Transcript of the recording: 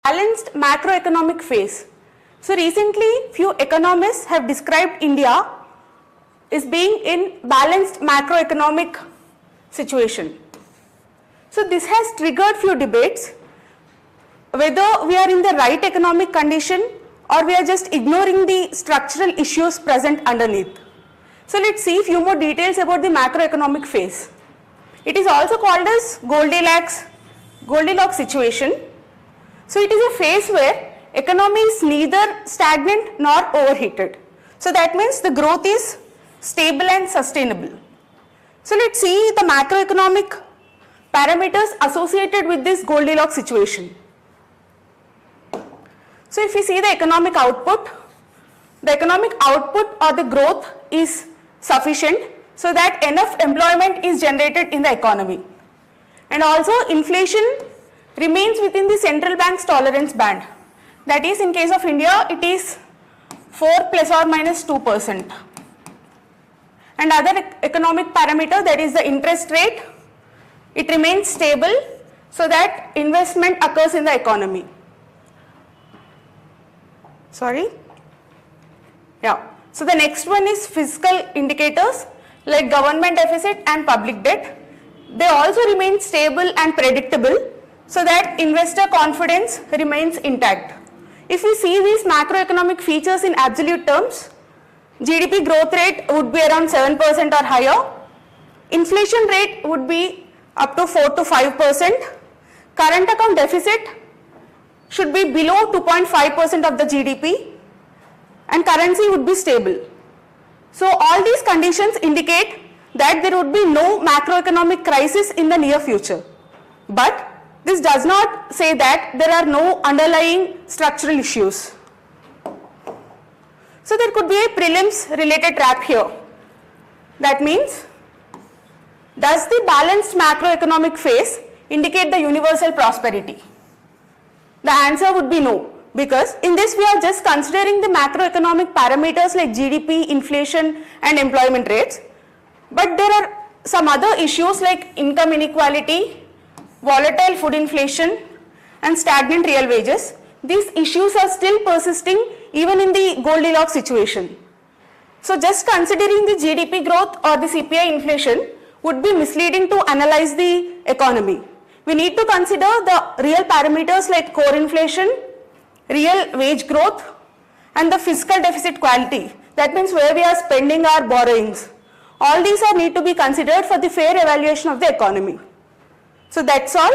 Balanced macroeconomic phase. So recently few economists have described India as being in balanced macroeconomic situation. So this has triggered few debates whether we are in the right economic condition or we are just ignoring the structural issues present underneath. So let's see few more details about the macroeconomic phase. It is also called as Goldilocks situation. So it is a phase where economy is neither stagnant nor overheated. So that means the growth is stable and sustainable. So let's see the macroeconomic parameters associated with this Goldilocks situation. So if we see the economic output or the growth is sufficient so that enough employment is generated in the economy. And also inflation remains within the central bank's tolerance band. That is, in case of India, it is 4 plus or minus 2%. And other economic parameter, that is the interest rate, it remains stable so that investment occurs in the economy. So the next one is fiscal indicators like government deficit and public debt. They also remain stable and predictable so that investor confidence remains intact. If we see these macroeconomic features in absolute terms, GDP growth rate would be around 7% or higher. Inflation rate would be up to 4 to 5%. Current account deficit should be below 2.5% of the GDP and currency would be stable. So all these conditions indicate that there would be no macroeconomic crisis in the near future. But this does not say that there are no underlying structural issues. So there could be a prelims related trap here. That means, does the balanced macroeconomic phase indicate the universal prosperity? The answer would be no, because in this we are just considering the macroeconomic parameters like GDP, inflation and employment rates. But there are some other issues like income inequality, volatile food inflation and stagnant real wages. These issues are still persisting even in the Goldilocks situation. So just considering the GDP growth or the CPI inflation would be misleading to analyze the economy. We need to consider the real parameters like core inflation, real wage growth and the fiscal deficit quality. That means where we are spending our borrowings. All these are need to be considered for the fair evaluation of the economy. So that's all.